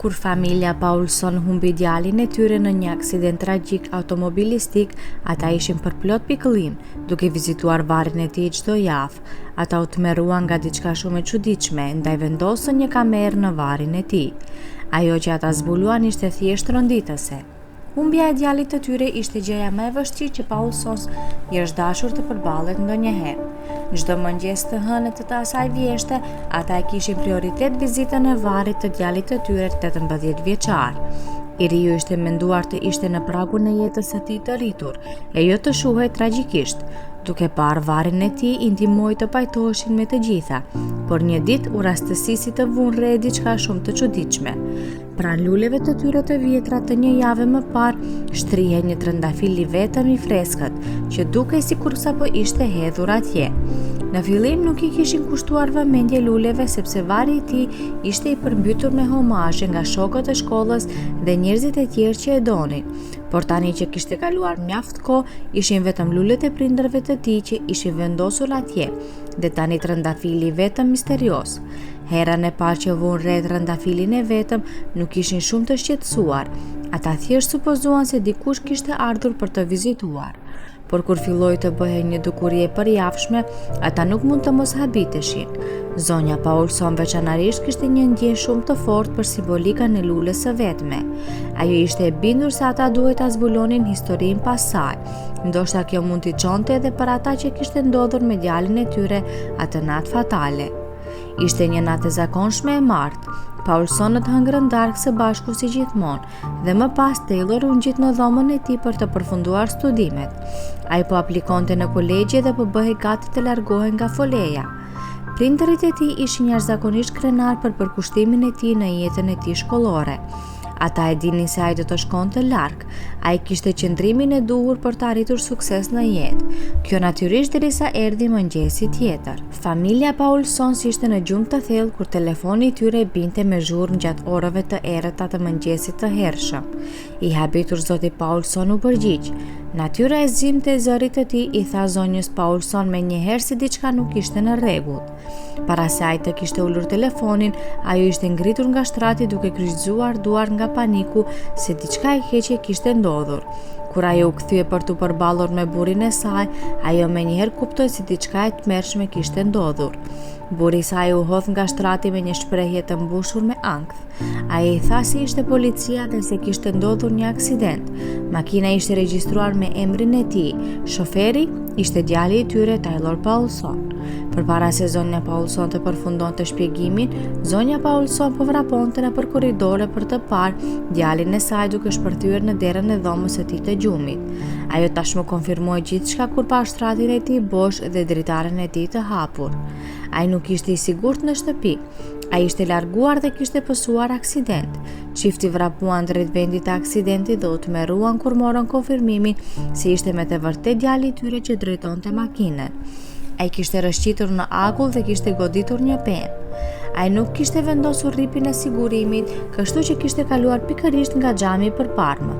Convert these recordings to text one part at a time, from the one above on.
Kur familja Paulson humbi djalin e tyre në një aksident tragjik automobilistik, ata ishin për plot pikëllim, duke vizituar varrin e tij çdo javë. Ata u tmerruan nga diçka shumë e çuditshme, ndaj vendosën një kamerë në varrin e tij. Ajo që ata zbuluan ishte thjesht rënditëse. Humbja e djalit të tyre ishte gjëja më e vështirë që Paulsons i është dashur të përballet ndonjëherë. Çdo mëngjes të hënët të asaj vjeshte, ata e kishin prioritet vizitën e varrit të djalit të tyre 18 vjeçar. I riu ishte menduar të ishte në pragun e jetës së tij të rritur, e jo të shuhej tragjikisht. Duke parë varrin e tij, i ndihmoi të pajtoheshin me të gjitha, por një ditë u rastësisi të vunë re diçka shumë të çuditshme. Pranë luleve të tyre të vjetra të një jave më parë, shtrihej një trëndafil i vetëm i freskët, që dukej sikur sapo ishte hedhur atje. Në fillim nuk i kishin kushtuar vëmendje luleve sepse varri i tij ishte i përmbytur me homazhe nga shokët e shkollës dhe njerëzit e tjerë që e donin. Por tani që kishte kaluar mjaft kohë, ishin vetëm lulet e prindërve të tij që ishin vendosur atje, dhe tani trëndafili vetëm misterios. Herën e parë që vunë re trëndafilin e vetëm, nuk ishin shumë të shqetësuar. Ata thjesht supozuan se dikush kishte ardhur për të vizituar. Por kur filloi të bëhej një dukuri e përjavshme, ata nuk mund të mos habiteshin. Zonja Paulson veçanërisht kishte një ndjenjë shumë të fortë për simbolikën e lulës së vetme. Ajo ishte e bindur se ata duhet ta zbulonin historinë pas saj. Ndoshta kjo mund t'i çonte edhe për ata që kishte ndodhur me djalin e tyre atë natë fatale. Ishte një natë e zakonshme e martë. Paulsonët hëngrën darkë së bashku si gjithmonë, dhe më pas Taylor u ngjit në dhomën e tij për të përfunduar studimet. Ai po aplikonte në kolegje dhe po bëhej gati të largohej nga foleja. Prindërit e tij ishin jashtëzakonisht krenar për përkushtimin e tij në jetën e tij shkollore. Ata e dinin se ai do të shkonte larg. Ai kishte qëndrimin e duhur për të arritur sukses në jetë. Kjo natyrisht derisa erdhi mëngjesi tjetër. Familja Paulson ishte në gjumë të thellë kur telefoni i tyre binte me zhurmë gjatë orëve të errëta të mëngjesit të hershëm. I habitur zoti Paulson u përgjigj. Natyra e zimte e zërit të tij i tha zonjës Paulson menjëherë se diçka nuk ishte në rregull. Para se ai të kishte ulur telefonin, ajo ishte ngritur nga shtrati duke kryqëzuar duar nga paniku se diçka e keqe kishte ndodhur. Kur ajo u kthye për t'u përballur me burrin e saj, ajo menjëherë kuptoi se diçka e tmerrshme kishte ndodhur. Burri i saj u hodh nga shtrati me një shprehje të mbushur me ankth. Ai i tha se ishte policia dhe se kishte ndodhur një aksident. Makina ishte regjistruar me emrin e tij. Shoferi ishte djali i tyre, Taylor Paulson. Përpara se zonja Paulson të përfundonte shpjegimin, zonja Paulson po vraponte nëpër korridore për të parë djalin e saj duke shpërthyer në derën e dhomës së tij të gjumit. Ajo tashmë konfirmoi gjithçka kur pa shtratin e tij bosh dhe dritaren e tij të hapur. Ai nuk ishte i sigurt në shtëpi. Ai ishte larguar dhe kishte pësuar aksident. Çifti vrapuan drejt vendit të aksidentit dhe u tmerruan kur morën konfirmimin se ishte me të vërtet djali i tyre që drejtonte makinën. Ai kishte rrëshqitur në akull dhe kishte goditur një pemë. Ai nuk kishte vendosur rripin e sigurimit, kështu që kishte kaluar pikërisht nga xhami përparme.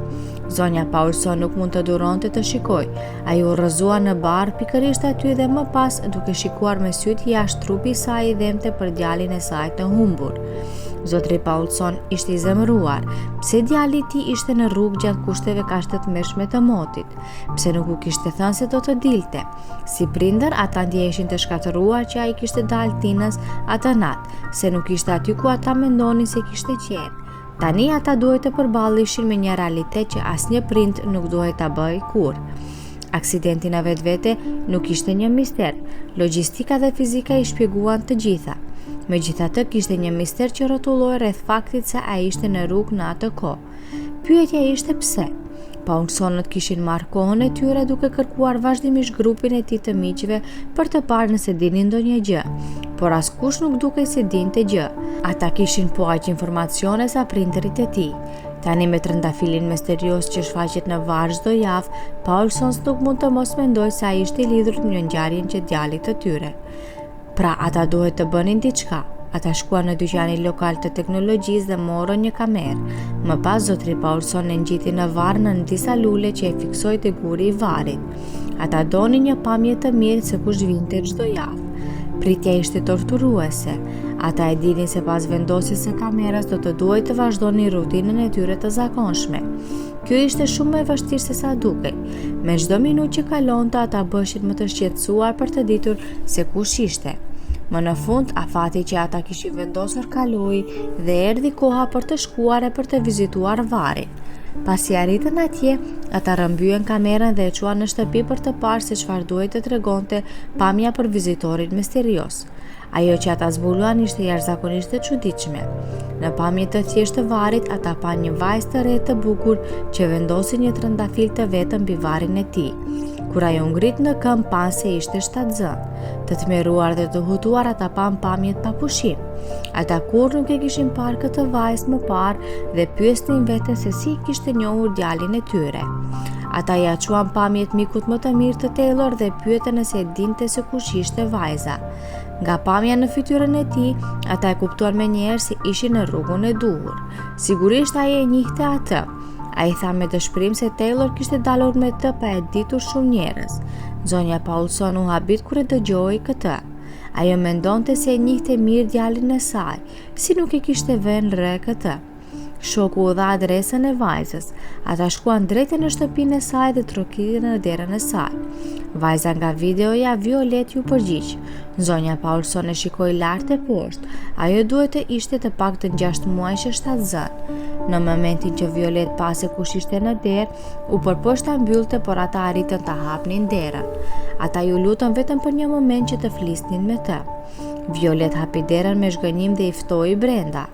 Zonja Paulson nuk mund të duronte të shikoj. Ai u rrëzua në bar pikërisht aty dhe më pas, duke shikuar me syt jashtë trupi i saj i dhemte për djalin e saj të humbur. Zotri Paulson ishte i zemëruar. Pse djali i tij ishte në rrugë gjatë kushteve kaq të tmerrshme të motit? Pse nuk u kishte thënë se do të dilte? Si prindër, ata ndjeheshin të shkatëruar që ai kishte dalë tinës atë natë, se nuk ishte aty ku ata mendonin se kishte qenë. Tani ata duhet të përballishin me një realitet që asnjë prind nuk duhet ta bëjë kurrë. Aksidenti në vetvete nuk ishte një mister. Logjistika dhe fizika i shpjeguan të gjitha. Megjithatë, kishte një mister që rrotulloi rreth faktit se ai ishte në rrugë në atë kohë. Pyetja ishte pse. Paulsonët kishin marrë kohën e tyre duke kërkuar vazhdimisht grupin e tij të miqve për të parë nëse dinin ndonjë gjë, por askush nuk dukej se dinte gjë. Ata kishin po aq informacione sa prindërit e tij. Tani me trëndafilin misterios që shfaqet në varr çdo javë, Paulsons nuk mund të mos mendojë se ai ishte i lidhur me ngjarjen që djalit të tyre. Pra ata duhet të bënin diçka. Ata shkuan në dyqanin lokal të teknologjisë dhe morën një kamerë. Më pas zotri Paulson e ngjiti në varr në disa lule që e fiksoi te guri i varrit. Ata donin një pamje të mirë se kush vinte çdo javë. Pritja ishte torturuese. Ata e dinin se pas vendosjes së kamerës do të duhej të vazhdonin rutinën e tyre të zakonshme. Kjo ishte shumë më e vështirë se sa dukej. Me çdo minutë që kalonte, ata bëshin më të shqetësuar për të ditur se kush ishte. Më në fund, afati që ata kishin vendosur kaloi dhe erdhi koha për të shkuar e për të vizituar varin. Pasi arritën atje, ata rrëmbyen kamerën dhe e çuan në shtëpi për të parë se çfarë duhej të tregonte pamja për vizitorin misterios. Ajo që ata zbuluan ishte jashtëzakonisht e çuditshme. Në pamje të thjeshtë të varit, ata pan një vajzë të re të bukur që vendosi një trëndafil të vetëm mbi varin e tij. Kur ajo ngrit në këmbë, pan se ishte shtatzënë. Të tmerruar dhe të hutuar, ata pan pamjet pa pushim. Ata kur nuk e kishin parë këtë vajzë më parë dhe pyesnin veten se si kishte njohur djalin e tyre. Ata ja quan pamjet mikut më të mirë të Taylor dhe pyetën nëse e dinte se kush ishte vajza. Nga pamja në fytyrën e tij, ata e kuptuan menjëherë se ishin në rrugën e duhur. Sigurisht ai e njihte atë. Ai tha me dëshpërim se Taylor kishte dalur me të pa e ditur shumë njerëz. Zonja Paulson u habit kur e dëgjoi këtë. Ajo mendonte se e njihte mirë djalin e saj, si nuk e kishte vënë re këtë. Shoku u dha adresën e vajzës. Ata shkuan drejt në shtëpinë e saj dhe trokitën në derën e saj. Vajza nga videoja Violet ju përgjigj. Zonja Paulson e shikoi lart e poshtë. Ajo duhet të ishte të paktën 6 muajshe shtatzënë. Në momentin që Violet pase kush ishte në derë, u përpoq ta mbyllte, por ata arritën ta hapnin derën. Ata ju lutën vetëm për një moment që të flisnin me të. Violet hapi derën me zhgënjim dhe i ftoi brenda.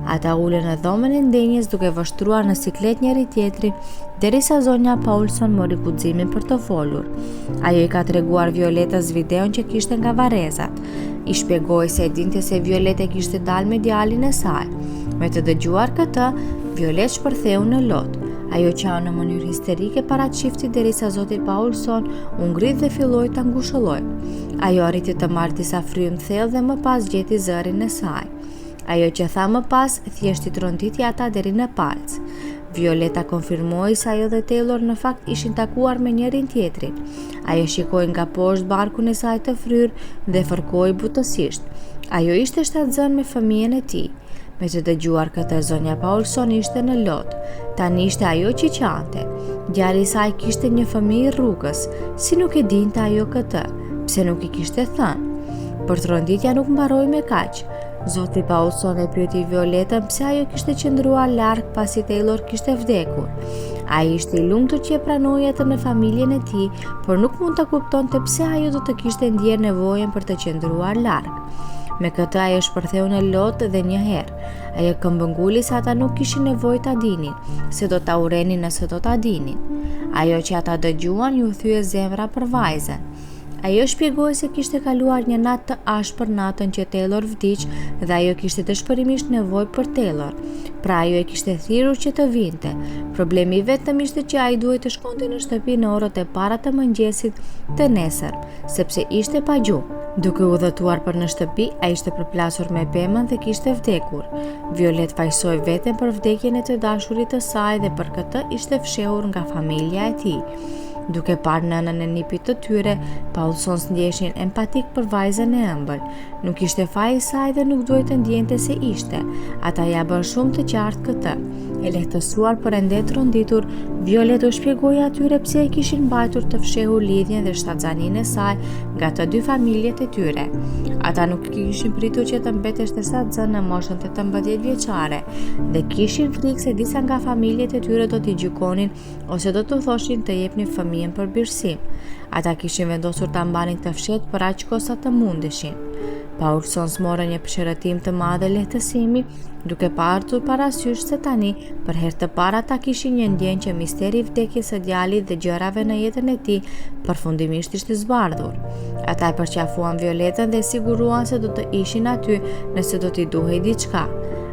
Ata ulën në dhomën e ndenjes duke vështruar në siklet njëri tjetrin, derisa zonja Paulson mori guximin për të folur. Ajo i ka treguar Violetës videon që kishte nga varrezat. I shpjegoi se e dinte se Violet e kishte dalë me djalin e saj. Me të dëgjuar këtë, Violet shpërtheu në lot. Ajo qau në mënyrë histerike para çiftit derisa zoti Paulson u ngrit dhe filloi ta ngushëlloj. Ajo arriti të marrë disa frymë thellë dhe më pas gjeti zërin e saj. Ajo që tha më pas, thjesht i tronditi ata deri në palc. Violeta konfirmoi se ajo dhe Taylor në fakt ishin takuar me njërin tjetrin. Ajo shikoi nga poshtë barkun e saj të fryrë dhe fërkoi butësisht. Ajo ishte shtatzënë me fëmijën e tij. Me të dëgjuar këtë, zonja Paulson ishte në lot. Tani ishte ajo që qante. Djali i saj kishte një fëmijë rrugës. Si nuk e dinte ajo këtë? Pse nuk i kishte thënë? Por tronditja nuk mbaroi me kaq. Zoti Paulson e pyeti Violetën pse ajo kishte qëndruar larg pasi Taylor kishte vdekur. Ai ishte i lumtur që e pranoi atë në familjen e tij, por nuk mund ta kuptonte pse ajo do të kishte ndjerë nevojën për të qëndruar larg. Me këtë ajo shpërtheu në lot dhe një herë. Ajo këmbënguli se ata nuk kishin nevojë ta dinin, se do ta urenin nëse do ta dinin. Ajo që ata dëgjuan ju thye zemra për vajzën. Ajo shpjegoi se kishte kaluar një natë të ashpër natën që Taylor vdiq dhe ajo kishte dëshpërimisht nevojë për Taylor. Pra ajo e kishte thirrur që të vinte. Problemi vetëm ishte që ai duhej të shkonte në shtëpi në orët e para të mëngjesit të nesër, sepse ishte pa gjumë. Duke udhëtuar për në shtëpi, ai ishte përplasur me pemën dhe kishte vdekur. Violet fajsoi veten për vdekjen e të dashurit të saj dhe për këtë ishte fshehur nga familja e tij. Duke parë nënën e nipit të tyre, Paulson ndjeshin empatik për vajzën e ëmbël. Nuk ishte faji i saj dhe nuk duhej të ndjente se ishte. Ata ja bën shumë të qartë këtë. E lehtësuar por ende tronditur, Violet u shpjegoi atyre pse e kishin mbajtur të fshehur lidhjen dhe shtatzaninë e saj nga të dy familjet e tyre. Ata nuk kishin pritur që të mbeteshte shtatzënë në moshën 18 vjeçare dhe kishin frikë se disa nga familjet e tyre do t'i gjykonin ose do të thoshin të jepnin fëmijën për birësim. Ata kishin vendosur ta mbanin të fshehtë për aq kohë sa të mundeshin. Paulson smorën një pëshërëtim të madhe lehtësimi, duke pasur parasysh se tani, për herë të parë ata kishin një ndjenjë që misteri i vdekjes së djalit dhe gjërave në jetën e tij përfundimisht ishte zbardhur. Ata e përqafuan Violetën dhe siguruan se do të ishin aty nëse do t'i duhej diçka.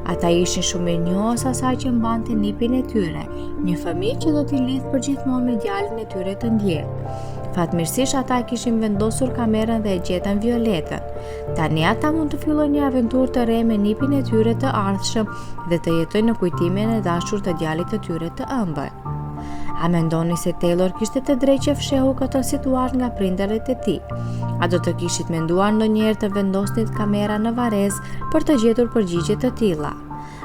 Ata ishin shumë e njohës asaj që mbante nipin e tyre, një fëmijë që do t'i lidh përgjithmonë me djalin e tyre të ndjekë. Fatmirësisht ata kishin vendosur kamerën dhe e gjetën Violetën. Tani ata mund të fillojnë një aventurë të re me nipin e tyre të ardhshëm dhe të jetojnë në kujtimin e dashur të djalit të tyre të ëmbël. A mendoni se Taylor kishte të drejtë që fshehu këtë situatë nga prindërit e tij? A do të kishit menduar ndonjëherë të vendosnit kamera në varrezë për të gjetur përgjigje të tilla?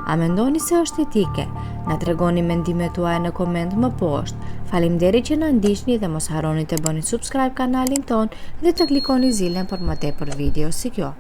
A mendoni se është etike? Na tregoni mendimet tuaja në koment më poshtë. Faleminderit që na ndiqni dhe mos harroni të bëni subscribe kanalin ton dhe të klikoni zilën për më tepër video si kjo.